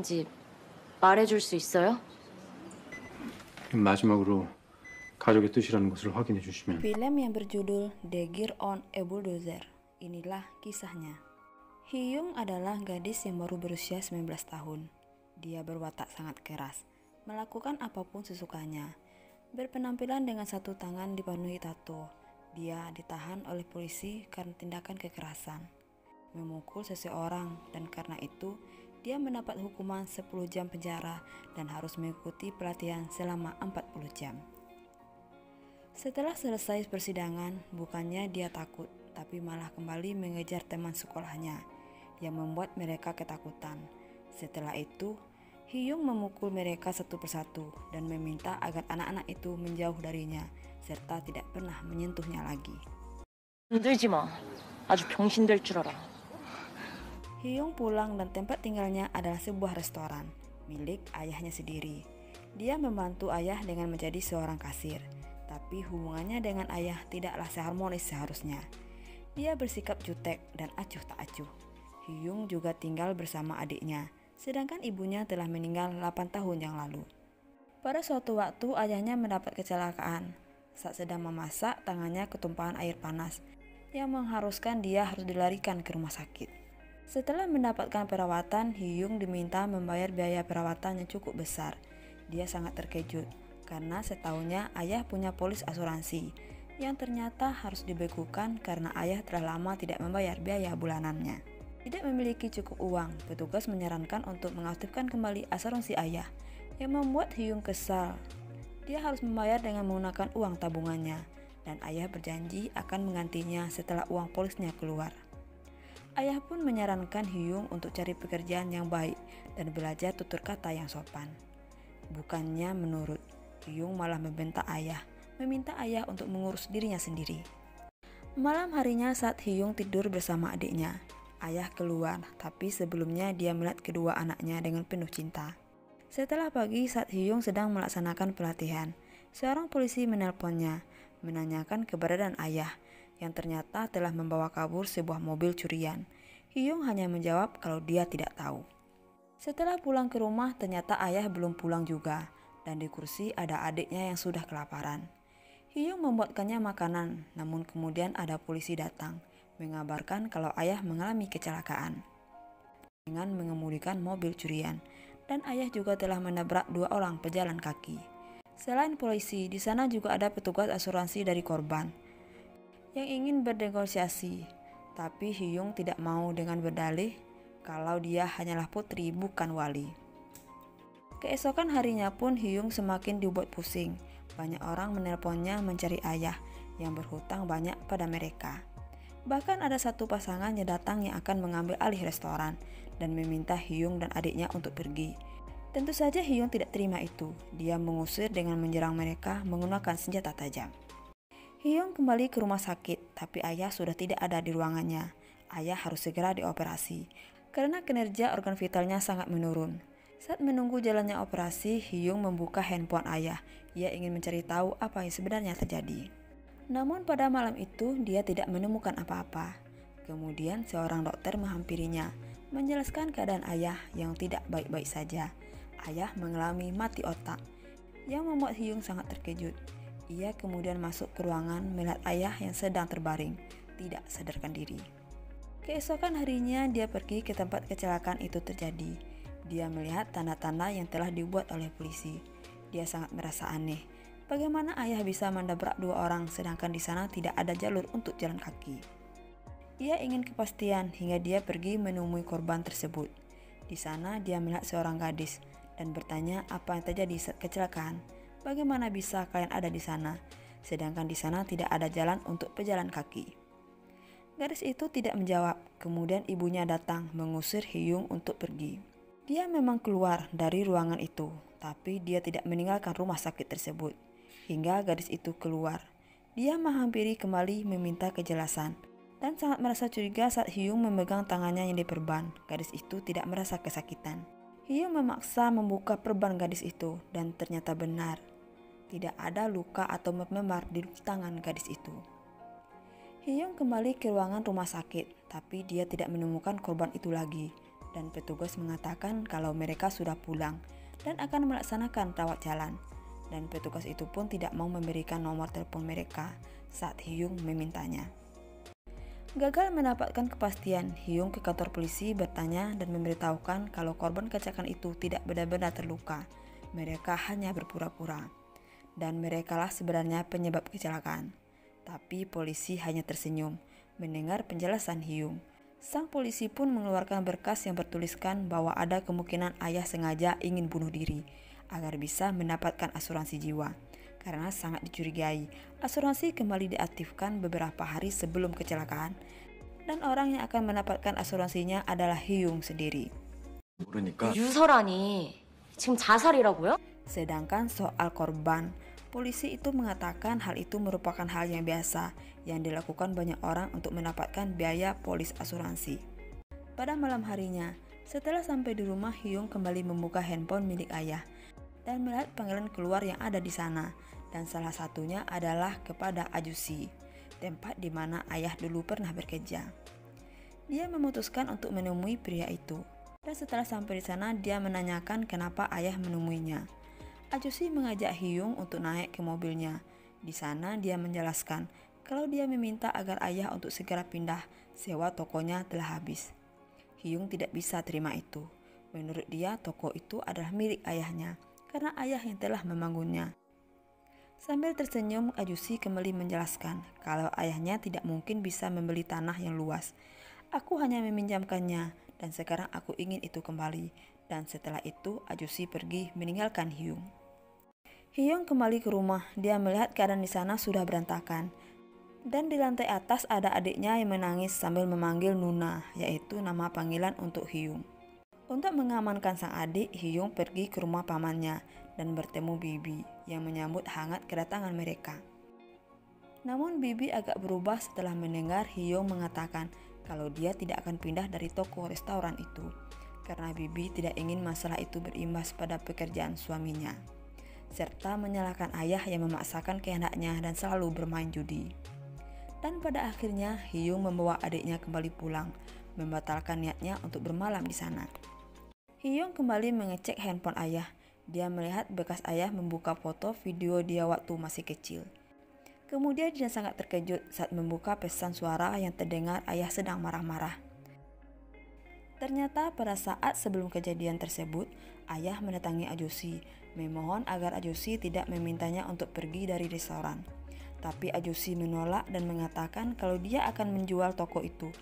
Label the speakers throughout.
Speaker 1: 지 말해줄 수 있어요?
Speaker 2: 마지막으로 가족의 뜻이라는 것을 확인해 주시면.
Speaker 3: Film yang berjudul The Gear on a Bulldozer. Inilah kisahnya. Hyung adalah gadis yang baru berusia 19 tahun. Dia berwatak sangat keras, melakukan apapun sesukanya. Berpenampilan dengan satu tangan dipenuhi tato. Dia ditahan oleh polisi karena tindakan kekerasan, memukul seseorang, dan karena itu dia mendapat hukuman 10 jam penjara dan harus mengikuti pelatihan selama 40 jam. Setelah selesai persidangan, bukannya dia takut, tapi malah kembali mengejar teman sekolahnya, yang membuat mereka ketakutan. Setelah itu, Hyung memukul mereka satu persatu dan meminta agar anak-anak itu menjauh darinya, serta tidak pernah menyentuhnya lagi.
Speaker 1: 건들지 마. 아주 병신 될 줄 알아.
Speaker 3: Hyung pulang dan tempat tinggalnya adalah sebuah restoran, milik ayahnya sendiri. Dia membantu ayah dengan menjadi seorang kasir. Tapi hubungannya dengan ayah tidaklah seharmonis seharusnya. Dia bersikap jutek dan acuh tak acuh. Hyung juga tinggal bersama adiknya, sedangkan ibunya telah meninggal 8 tahun yang lalu. Pada suatu waktu ayahnya mendapat kecelakaan. Saat sedang memasak, tangannya ketumpahan air panas yang mengharuskan dia harus dilarikan ke rumah sakit. Setelah mendapatkan perawatan, Hyung diminta membayar biaya perawatan yang cukup besar. Dia sangat terkejut karena setahunya ayah punya polis asuransi yang ternyata harus dibekukan karena ayah telah lama tidak membayar biaya bulanannya. Tidak memiliki cukup uang, petugas menyarankan untuk mengaktifkan kembali asuransi ayah, yang membuat Hyung kesal. Dia harus membayar dengan menggunakan uang tabungannya, dan ayah berjanji akan menggantinya setelah uang polisnya keluar. Ayah pun menyarankan Hyung untuk cari pekerjaan yang baik dan belajar tutur kata yang sopan. Bukannya menurut, Hyung malah membentak ayah, meminta ayah untuk mengurus dirinya sendiri. Malam harinya saat Hyung tidur bersama adiknya, ayah keluar, tapi sebelumnya dia melihat kedua anaknya dengan penuh cinta. Setelah pagi saat Hyung sedang melaksanakan pelatihan, seorang polisi menelponnya, menanyakan keberadaan ayah, yang ternyata telah membawa kabur sebuah mobil curian. Hyung hanya menjawab kalau dia tidak tahu. Setelah pulang ke rumah, ternyata ayah belum pulang juga. Dan di kursi ada adiknya yang sudah kelaparan. Hyung membuatkannya makanan, namun kemudian ada polisi datang, mengabarkan kalau ayah mengalami kecelakaan dengan mengemudikan mobil curian, dan ayah juga telah menabrak 2 orang pejalan kaki. Selain polisi, di sana juga ada petugas asuransi dari korban yang ingin bernegosiasi, tapi Hyung tidak mau dengan berdalih kalau dia hanyalah putri bukan wali. Keesokan harinya pun Hyung semakin dibuat pusing. Banyak orang menelponnya mencari ayah yang berhutang banyak pada mereka. Bahkan ada satu pasangan yang datang yang akan mengambil alih restoran dan meminta Hyung dan adiknya untuk pergi. Tentu saja Hyung tidak terima itu. Dia mengusir dengan menyerang mereka menggunakan senjata tajam. Hyung kembali ke rumah sakit, tapi ayah sudah tidak ada di ruangannya. Ayah harus segera dioperasi karena kinerja organ vitalnya sangat menurun. Saat menunggu jalannya operasi, Hyung membuka handphone ayah. Ia ingin mencari tahu apa yang sebenarnya terjadi. Namun pada malam itu, dia tidak menemukan apa-apa. Kemudian seorang dokter menghampirinya, menjelaskan keadaan ayah yang tidak baik-baik saja. Ayah mengalami mati otak, yang membuat Hyung sangat terkejut. Ia kemudian masuk ke ruangan melihat ayah yang sedang terbaring, tidak sadarkan diri. Keesokan harinya, dia pergi ke tempat kecelakaan itu terjadi. Dia melihat tanda-tanda yang telah dibuat oleh polisi. Dia sangat merasa aneh. Bagaimana ayah bisa mendabrak 2 orang sedangkan di sana tidak ada jalur untuk jalan kaki? Ia ingin kepastian hingga dia pergi menemui korban tersebut. Di sana dia melihat seorang gadis dan bertanya apa yang terjadi saat kecelakaan. Bagaimana bisa kalian ada di sana, sedangkan di sana tidak ada jalan untuk pejalan kaki? Gadis itu tidak menjawab. Kemudian ibunya datang mengusir Hyung untuk pergi. Dia memang keluar dari ruangan itu, tapi dia tidak meninggalkan rumah sakit tersebut. Hingga gadis itu keluar, dia menghampiri kembali meminta kejelasan, dan sangat merasa curiga saat Hyung memegang tangannya yang diperban. Gadis itu tidak merasa kesakitan. Hyung memaksa membuka perban gadis itu, dan ternyata benar. Tidak ada luka atau memar di tangan gadis itu. Hyung kembali ke ruangan rumah sakit, tapi dia tidak menemukan korban itu lagi. dan petugas mengatakan kalau mereka sudah pulang dan akan melaksanakan rawat jalan. Dan petugas itu pun tidak mau memberikan nomor telepon mereka saat Hyung memintanya. Gagal mendapatkan kepastian, Hyung ke kantor polisi bertanya dan memberitahukan kalau korban kecelakaan itu tidak benar-benar terluka. Mereka hanya berpura-pura. Dan merekalah sebenarnya penyebab kecelakaan. Tapi polisi hanya tersenyum mendengar penjelasan Hyung. Sang polisi pun mengeluarkan berkas yang bertuliskan bahwa ada kemungkinan ayah sengaja ingin bunuh diri agar bisa mendapatkan asuransi jiwa. Karena sangat dicurigai, asuransi kembali diaktifkan beberapa hari sebelum kecelakaan. Dan orang yang akan mendapatkan asuransinya adalah Hyung sendiri.
Speaker 4: 모르니까
Speaker 1: 유서라니. 지금 자살이라고요?
Speaker 3: Sedangkan soal korban, polisi itu mengatakan hal itu merupakan hal yang biasa yang dilakukan banyak orang untuk mendapatkan biaya polis asuransi. Pada malam harinya, setelah sampai di rumah, Hyung kembali membuka handphone milik ayah dan melihat panggilan keluar yang ada di sana, dan salah satunya adalah kepada Ajusi, tempat di mana ayah dulu pernah bekerja. Dia memutuskan untuk menemui pria itu, dan setelah sampai di sana dia menanyakan kenapa ayah menemuinya. Ajusi mengajak Hyung untuk naik ke mobilnya. Di sana dia menjelaskan kalau dia meminta agar ayah untuk segera pindah, sewa tokonya telah habis. Hyung tidak bisa terima itu. Menurut dia toko itu adalah milik ayahnya karena ayah yang telah membangunnya. Sambil tersenyum, Ajusi kembali menjelaskan kalau ayahnya tidak mungkin bisa membeli tanah yang luas. Aku hanya meminjamkannya dan sekarang aku ingin itu kembali. Dan setelah itu Ajusi pergi meninggalkan Hyung. Hyung kembali ke rumah. Dia melihat keadaan di sana sudah berantakan. Dan di lantai atas ada adiknya yang menangis sambil memanggil Nuna, yaitu nama panggilan untuk Hyung. Untuk mengamankan sang adik, Hyung pergi ke rumah pamannya dan bertemu Bibi yang menyambut hangat kedatangan mereka. Namun Bibi agak berubah setelah mendengar Hyung mengatakan kalau dia tidak akan pindah dari toko restoran itu, karena Bibi tidak ingin masalah itu berimbas pada pekerjaan suaminya, serta menyalahkan ayah yang memaksakan kehendaknya dan selalu bermain judi. Dan pada akhirnya Hyung membawa adiknya kembali pulang, membatalkan niatnya untuk bermalam di sana. Hyung kembali mengecek handphone ayah. Dia melihat bekas ayah membuka foto video dia waktu masih kecil. Kemudian dia sangat terkejut saat membuka pesan suara yang terdengar ayah sedang marah-marah. Ternyata pada saat sebelum kejadian tersebut, ayah mendatangi Ajusi, memohon agar Ajusi tidak memintanya untuk pergi dari restoran. Tapi Ajusi menolak dan mengatakan kalau dia akan menjual toko itu,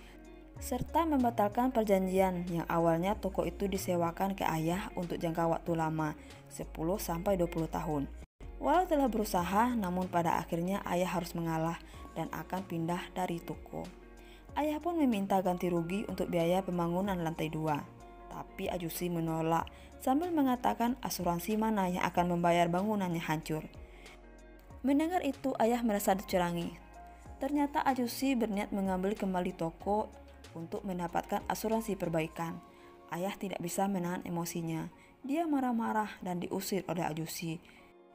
Speaker 3: serta membatalkan perjanjian yang awalnya toko itu disewakan ke ayah untuk jangka waktu lama, 10-20 tahun. Walau telah berusaha, namun pada akhirnya ayah harus mengalah dan akan pindah dari toko. Ayah pun meminta ganti rugi untuk biaya pembangunan lantai 2. Tapi Ajusi menolak sambil mengatakan asuransi mana yang akan membayar bangunannya hancur. Mendengar itu ayah merasa dicurangi. Ternyata Ajusi berniat mengambil kembali toko untuk mendapatkan asuransi perbaikan. Ayah tidak bisa menahan emosinya. Dia marah-marah dan diusir oleh Ajusi.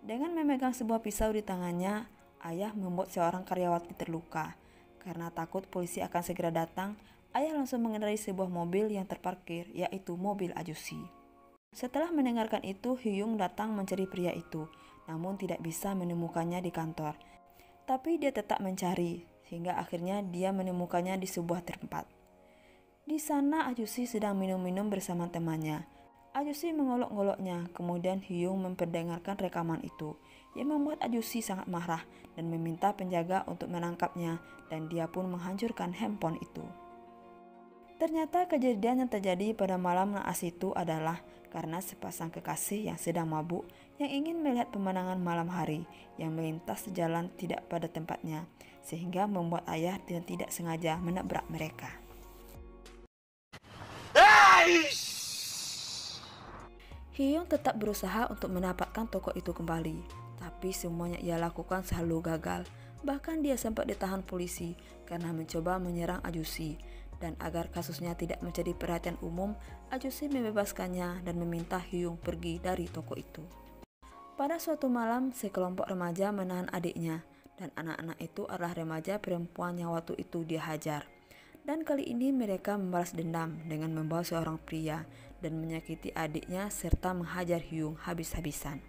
Speaker 3: Dengan memegang sebuah pisau di tangannya, ayah membuat seorang karyawati terluka. Karena takut polisi akan segera datang, ayah langsung mengendarai sebuah mobil yang terparkir, yaitu mobil Ajusi. Setelah mendengarkan itu, Hyung datang mencari pria itu, namun tidak bisa menemukannya di kantor. Tapi dia tetap mencari, hingga akhirnya dia menemukannya di sebuah tempat. Di sana Ajusi sedang minum-minum bersama temannya. Ajusi mengolok-ngoloknya, kemudian Hyung memperdengarkan rekaman itu, yang membuat Ajusi sangat marah dan meminta penjaga untuk menangkapnya, dan dia pun menghancurkan handphone itu. Ternyata kejadian yang terjadi pada malam naas itu adalah karena sepasang kekasih yang sedang mabuk yang ingin melihat pemandangan malam hari yang melintas jalan tidak pada tempatnya, sehingga membuat ayah dan tidak sengaja menabrak mereka. Hyung tetap berusaha untuk mendapatkan toko itu kembali, tapi semuanya ia lakukan selalu gagal. Bahkan dia sempat ditahan polisi karena mencoba menyerang Ajusi. Dan agar kasusnya tidak menjadi perhatian umum, Ajusi membebaskannya dan meminta Hyung pergi dari toko itu. Pada suatu malam, sekelompok remaja menahan adiknya, dan anak-anak itu adalah remaja perempuan yang waktu itu dia hajar. Dan kali ini mereka membalas dendam dengan membawa seorang pria dan menyakiti adiknya serta menghajar Hyung habis-habisan.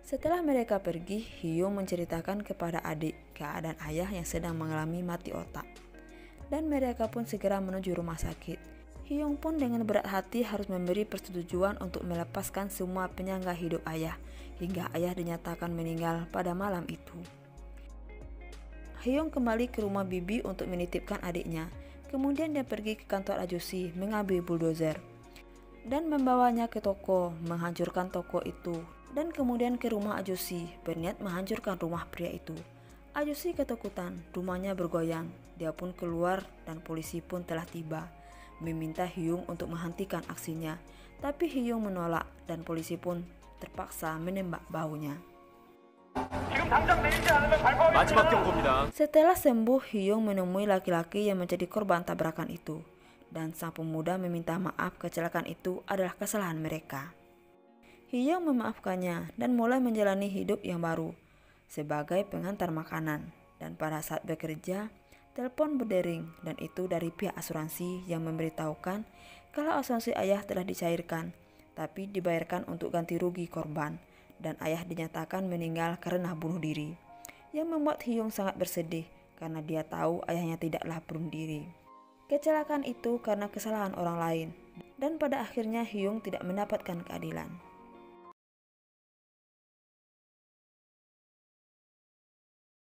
Speaker 3: Setelah mereka pergi, Hyung menceritakan kepada adik keadaan ayah yang sedang mengalami mati otak. Dan mereka pun segera menuju rumah sakit. Hyung pun dengan berat hati harus memberi persetujuan untuk melepaskan semua penyangga hidup ayah, hingga ayah dinyatakan meninggal pada malam itu. Hyung kembali ke rumah bibi untuk menitipkan adiknya. Kemudian dia pergi ke kantor Ajusi mengambil bulldozer dan membawanya ke toko, menghancurkan toko itu. Dan kemudian ke rumah Ajusi, berniat menghancurkan rumah pria itu. Ajusi ketakutan, rumahnya bergoyang. Dia pun keluar dan polisi pun telah tiba, meminta Hyung untuk menghentikan aksinya. Tapi Hyung menolak dan polisi pun terpaksa menembak bahunya.
Speaker 2: 마지막 경고입니다.
Speaker 3: Setelah sembuh, Hyung menemui laki-laki yang menjadi korban tabrakan itu. Dan sang pemuda meminta maaf kecelakaan itu adalah kesalahan mereka. Hyung memaafkannya dan mulai menjalani hidup yang baru sebagai pengantar makanan. Dan pada saat bekerja, telepon berdering dan itu dari pihak asuransi yang memberitahukan kalau asuransi ayah telah dicairkan, tapi dibayarkan untuk ganti rugi korban. Dan ayah dinyatakan meninggal karena bunuh diri, yang membuat Hyung sangat bersedih karena dia tahu ayahnya tidaklah bunuh diri. Kecelakaan itu karena kesalahan orang lain, dan pada akhirnya Hyung tidak mendapatkan keadilan.